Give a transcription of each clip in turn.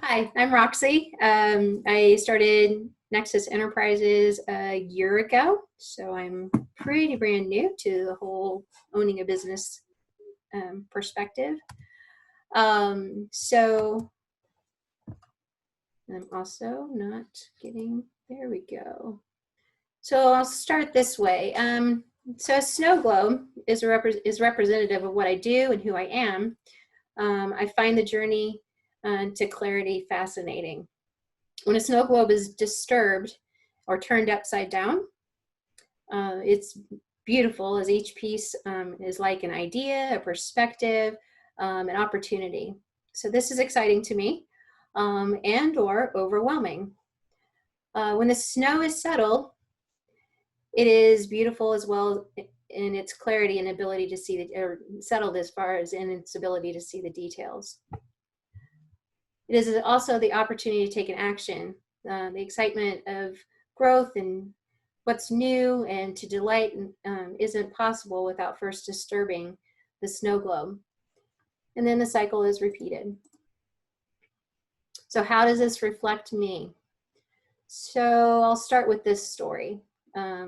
Hi, I'm Roxie. I started Nexus Enterprises a year ago, so I'm pretty brand new to the whole owning a business perspective. So I'm also not getting, there we go. So I'll start this way. So a snow globe is representative of what I do and who I am. I find the journey to clarity fascinating. When a snow globe is disturbed or turned upside down, it's beautiful, as each piece is like an idea, a perspective, an opportunity. So this is exciting to me and or overwhelming. When the snow is settled, it is beautiful as well in its clarity and ability to see or settled as far as in its ability to see the details. It is also the opportunity to take an action, the excitement of growth and what's new and to delight isn't possible without first disturbing the snow globe. And then the cycle is repeated. So how does this reflect me? So I'll start with this story. I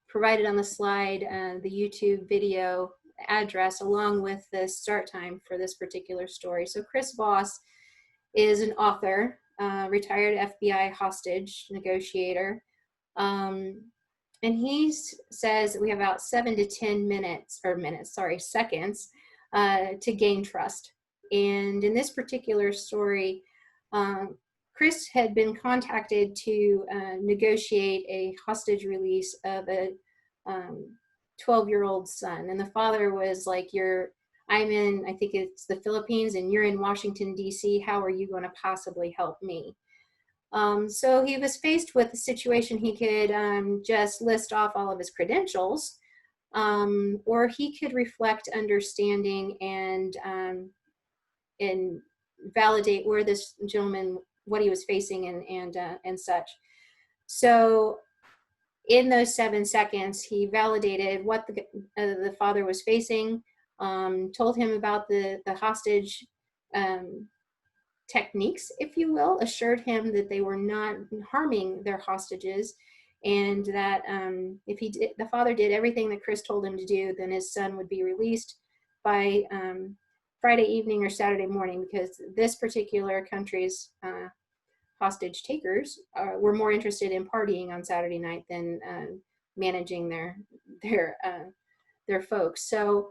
provided on the slide the YouTube video address along with the start time for this particular story. So Chris Voss is an author, retired FBI hostage negotiator. And he says that we have about 7 to 10 seconds to gain trust. And in this particular story, Chris had been contacted to negotiate a hostage release of a 12-year-old son. And the father was like, I'm in, I think it's the Philippines, and you're in Washington, D.C. How are you going to possibly help me? So he was faced with a situation. He could just list off all of his credentials, or he could reflect understanding and validate where this gentleman, what he was facing and such. So in those 7 seconds, he validated what the father was facing, told him about the hostage techniques, if you will, assured him that they were not harming their hostages, and that if the father did everything that Chris told him to do, then his son would be released by Friday evening or Saturday morning, because this particular country's hostage takers were more interested in partying on Saturday night than managing their folks. So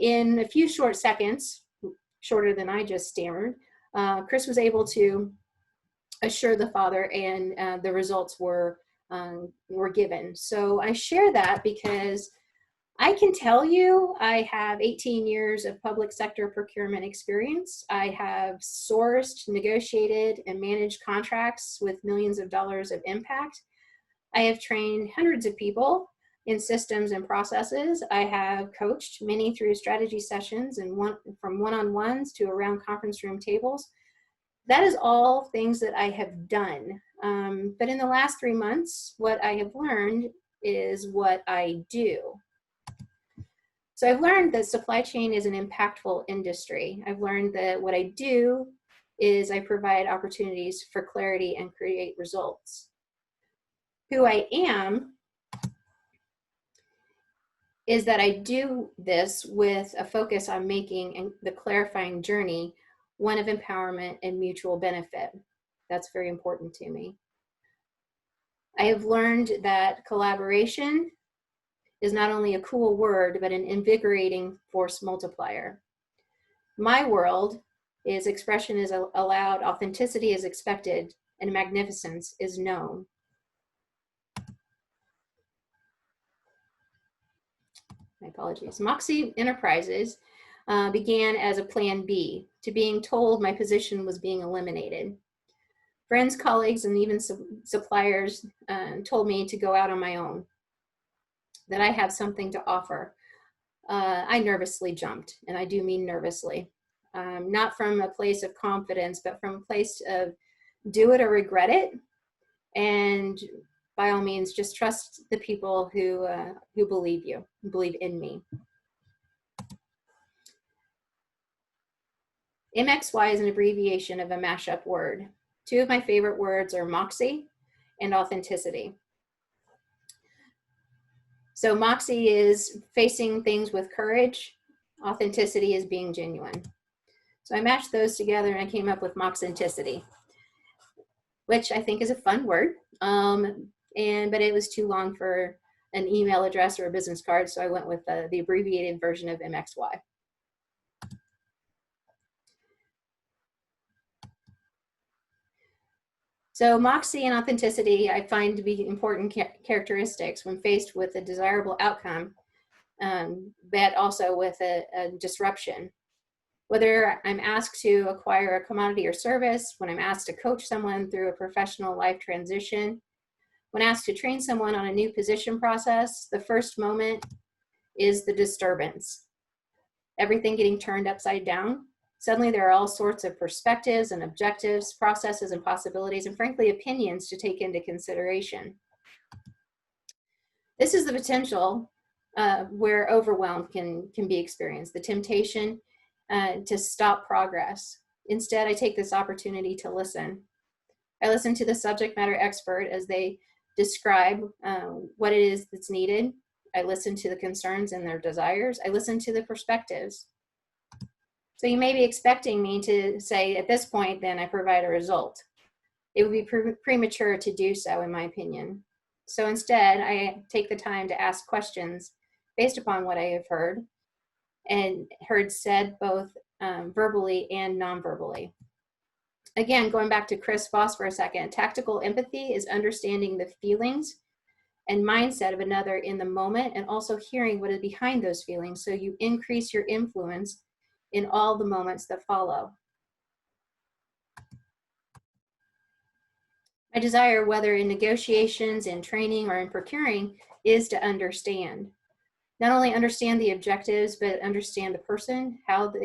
in a few short seconds, shorter than I just stammered, Chris was able to assure the father, and the results were given. So I share that because I can tell you I have 18 years of public sector procurement experience. I have sourced, negotiated, and managed contracts with millions of dollars of impact. I have trained hundreds of people in systems and processes. I have coached many through strategy sessions and from one-on-ones to around conference room tables. That is all things that I have done. But in the last 3 months, what I have learned is what I do. So I've learned that supply chain is an impactful industry. I've learned that what I do is I provide opportunities for clarity and create results. Who I am is that I do this with a focus on making the clarifying journey one of empowerment and mutual benefit. That's very important to me. I have learned that collaboration is not only a cool word, but an invigorating force multiplier. My world is expression is allowed, authenticity is expected, and magnificence is known. My apologies. MXY Enterprises began as a plan B to being told my position was being eliminated. Friends, colleagues, and even suppliers told me to go out on my own, that I have something to offer. I nervously jumped, and I do mean nervously. Not from a place of confidence, but from a place of do it or regret it. And by all means, just trust the people who believe in me. MXY is an abbreviation of a mashup word. Two of my favorite words are moxie and authenticity. So moxie is facing things with courage. Authenticity is being genuine. So I matched those together and I came up with moxenticity, which I think is a fun word. But it was too long for an email address or a business card, so I went with the abbreviated version of MXY. So moxie and authenticity I find to be important characteristics when faced with a desirable outcome, but also with a disruption. Whether I'm asked to acquire a commodity or service, when I'm asked to coach someone through a professional life transition, when asked to train someone on a new position process, the first moment is the disturbance. Everything getting turned upside down. Suddenly there are all sorts of perspectives and objectives, processes and possibilities, and frankly, opinions to take into consideration. This is the potential where overwhelm can be experienced, the temptation to stop progress. Instead, I take this opportunity to listen. I listen to the subject matter expert as they describe what it is that's needed. I listen to the concerns and their desires. I listen to the perspectives. So you may be expecting me to say, at this point, then I provide a result. It would be premature to do so, in my opinion. So instead, I take the time to ask questions based upon what I have heard said both verbally and non-verbally. Again, going back to Chris Voss for a second, tactical empathy is understanding the feelings and mindset of another in the moment and also hearing what is behind those feelings so you increase your influence in all the moments that follow. My desire, whether in negotiations, in training, or in procuring, is to understand. Not only understand the objectives, but understand the person, how do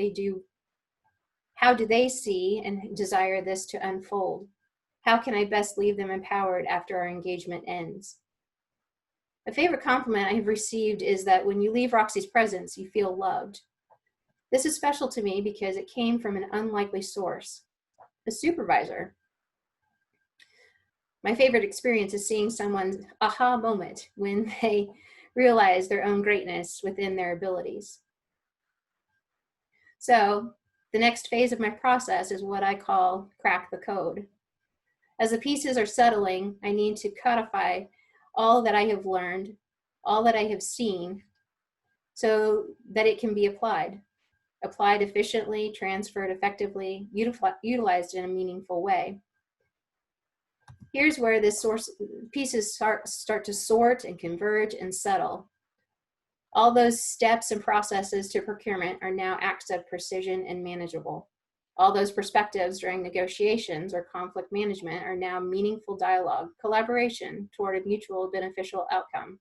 they see and desire this to unfold? How can I best leave them empowered after our engagement ends? A favorite compliment I have received is that when you leave Roxie's presence, you feel loved. This is special to me because it came from an unlikely source, a supervisor. My favorite experience is seeing someone's aha moment when they realize their own greatness within their abilities. So the next phase of my process is what I call crack the code. As the pieces are settling, I need to codify all that I have learned, all that I have seen, so that it can be applied efficiently, transferred effectively, utilized in a meaningful way. Here's where pieces start to sort and converge and settle. All those steps and processes to procurement are now acts of precision and manageable. All those perspectives during negotiations or conflict management are now meaningful dialogue, collaboration toward a mutual beneficial outcome.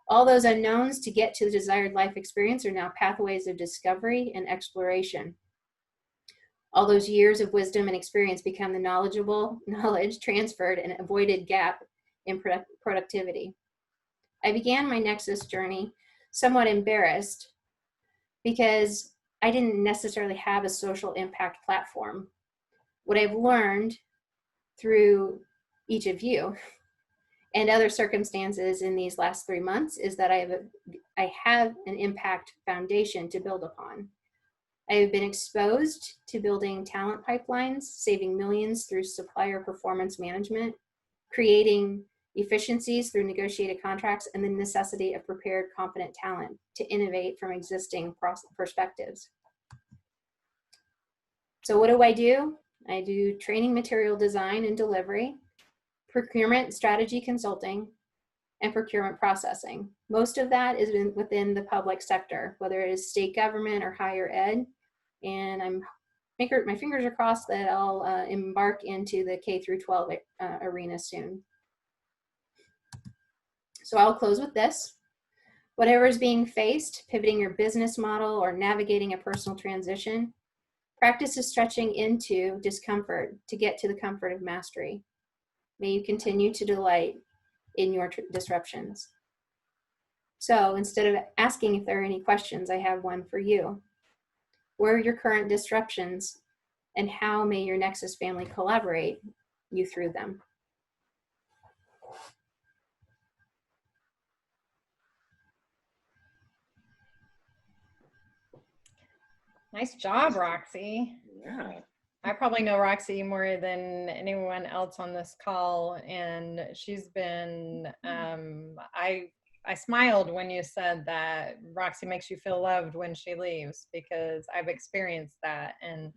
All those unknowns to get to the desired life experience are now pathways of discovery and exploration. All those years of wisdom and experience become the knowledge transferred and avoided gap in productivity. I began my Nexus journey somewhat embarrassed because I didn't necessarily have a social impact platform. What I've learned through each of you and other circumstances in these last 3 months is that I have an impact foundation to build upon. I have been exposed to building talent pipelines, saving millions through supplier performance management, creating efficiencies through negotiated contracts, and the necessity of prepared, competent talent to innovate from existing perspectives. So what do? I do training material design and delivery, procurement strategy consulting, and procurement processing. Most of that is within the public sector, whether it is state government or higher ed. And my fingers are crossed that I'll embark into the K through 12 arena soon. So I'll close with this. Whatever is being faced, pivoting your business model or navigating a personal transition, practice is stretching into discomfort to get to the comfort of mastery. May you continue to delight in your disruptions. So instead of asking if there are any questions, I have one for you. Where are your current disruptions, and how may your Nexus family collaborate you through them? Nice job, Roxie. Yeah. I probably know Roxie more than anyone else on this call, and she's been, I smiled when you said that Roxie makes you feel loved when she leaves, because I've experienced that, and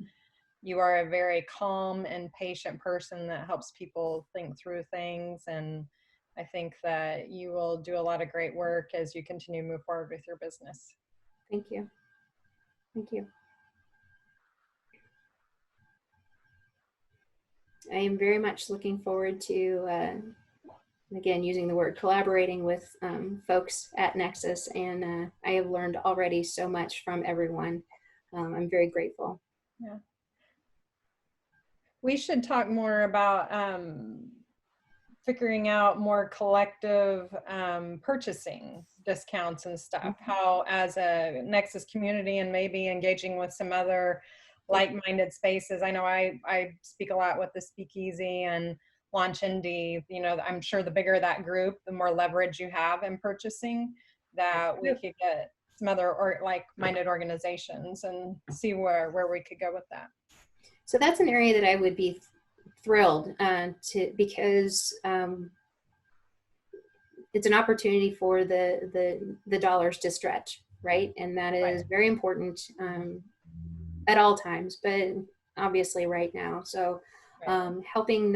you are a very calm and patient person that helps people think through things, and I think that you will do a lot of great work as you continue to move forward with your business. Thank you. Thank you. I am very much looking forward to, again, using the word collaborating with folks at Nexus, and I have learned already so much from everyone. I'm very grateful. Yeah. We should talk more about figuring out more collective purchasing discounts and stuff. How, as a Nexus community, and maybe engaging with some other like-minded spaces. I know I speak a lot with the Speakeasy and Launch Indie. You know, I'm sure the bigger that group, the more leverage you have in purchasing, that we could get some other like-minded organizations and see where we could go with that. So that's an area that I would be thrilled because it's an opportunity for the dollars to stretch, right? And that is very important at all times, but obviously right now. So helping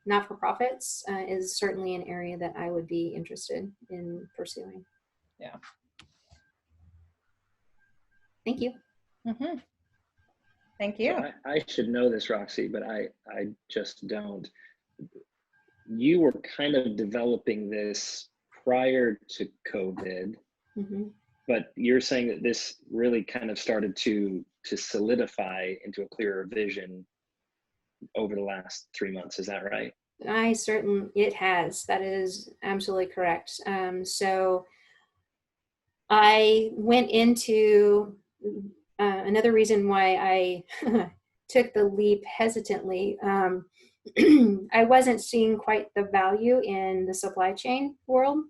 not-for-profits is certainly an area that I would be interested in pursuing. Yeah. Thank you. Mm-hmm. Thank you. So I should know this, Roxie, but I just don't. You were kind of developing this prior to COVID, but you're saying that this really kind of started to solidify into a clearer vision over the last 3 months. Is that right? It has. That is absolutely correct. So I went into another reason why I took the leap hesitantly. I wasn't seeing quite the value in the supply chain world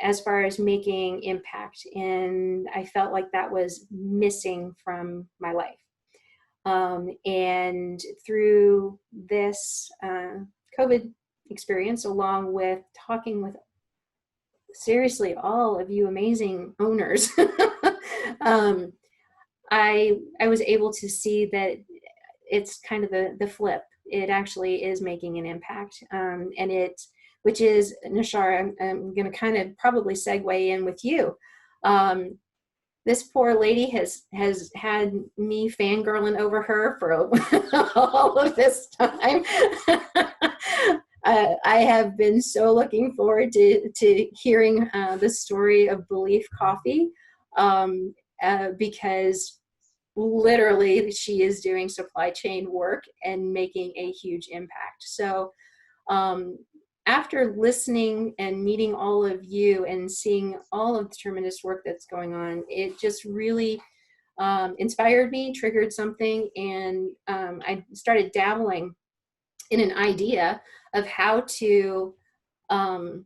as far as making impact, and I felt like that was missing from my life. And through this COVID experience, along with talking with seriously all of you amazing owners, I was able to see that it's kind of the flip. It actually is making an impact, which is, Nashar, I'm going to kind of probably segue in with you. This poor lady has had me fangirling over her for all of this time. I have been so looking forward to hearing the story of Belief Coffee, because literally she is doing supply chain work and making a huge impact. So after listening and meeting all of you and seeing all of the tremendous work that's going on, it just really inspired me, triggered something, and I started dabbling in an idea of how to, well,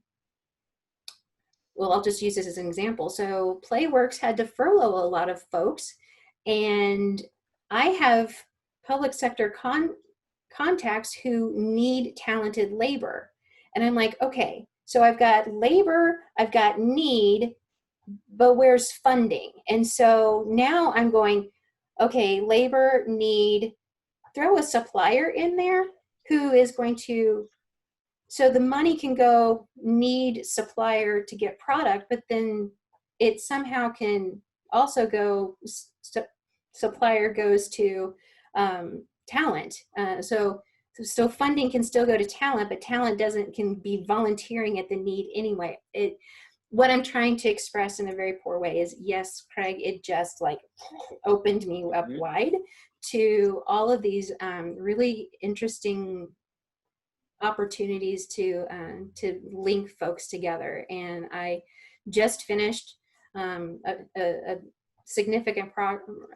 I'll just use this as an example. So Playworks had to furlough a lot of folks, and I have public sector contacts who need talented labor. And I'm like, okay, so I've got labor, I've got need, but where's funding? And so now I'm going, okay, labor, need, throw a supplier in there who is going to, so the money can go need supplier to get product, but then it somehow can also go, supplier goes to talent. So funding can still go to talent, but talent can be volunteering at the need anyway. What I'm trying to express in a very poor way is, yes, Craig, it just like opened me up wide to all of these really interesting opportunities to link folks together. And I just finished a significant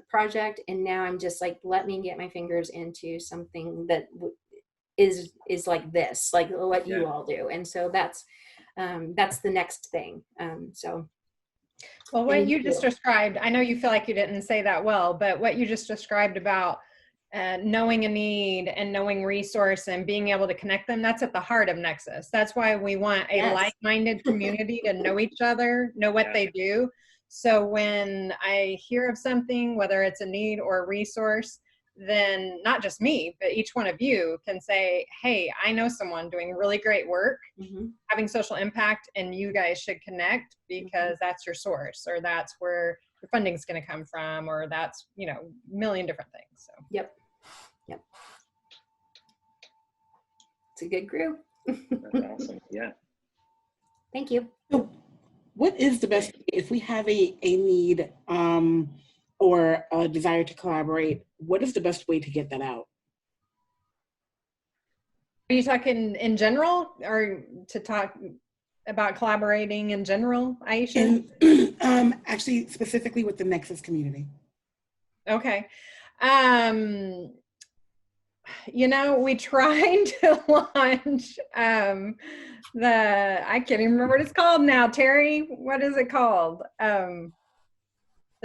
project, and now I'm just like, let me get my fingers into something that is like this, like what you all do. And so that's the next thing. Well, what you just described, I know you feel like you didn't say that well, but what you just described about knowing a need and knowing resource and being able to connect them, that's at the heart of Nexus. That's why we want a like-minded community to know each other, know what they do. So when I hear of something, whether it's a need or a resource, then not just me, but each one of you can say, hey, I know someone doing really great work, having social impact, and you guys should connect because that's your source, or that's where your funding is going to come from, or that's, you know, a million different things. So. Yep. It's a good group. That's awesome. Yeah. Thank you. So what is the best, if we have a need or a desire to collaborate, what is the best way to get that out? Are you talking in general, or to talk about collaborating in general, Aisha? Actually, specifically with the Nexus community. Okay. You know, we tried to launch I can't even remember what it's called now. Terry, what is it called? The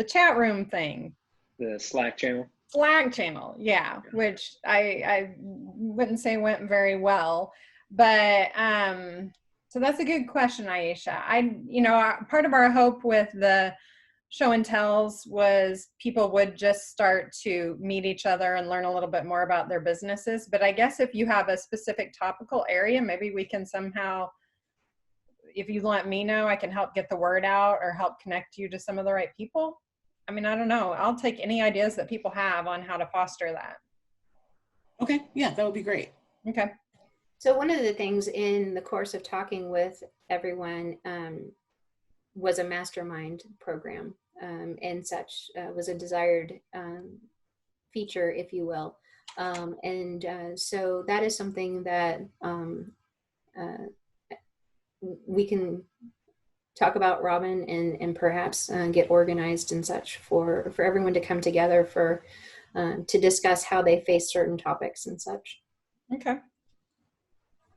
chat room thing. The Slack channel. Slack channel, yeah, which I wouldn't say went very well, but so that's a good question, Aisha. You know, part of our hope with the show and tells was people would just start to meet each other and learn a little bit more about their businesses. But I guess if you have a specific topical area, maybe we can somehow, if you let me know, I can help get the word out or help connect you to some of the right people. I mean, I don't know. I'll take any ideas that people have on how to foster that. Okay, yeah, that would be great. Okay. So one of the things in the course of talking with everyone was a mastermind program, and such was a desired feature, if you will. So that is something that we can talk about, Robin, and perhaps get organized and such for everyone to come together to discuss how they face certain topics and such. Okay.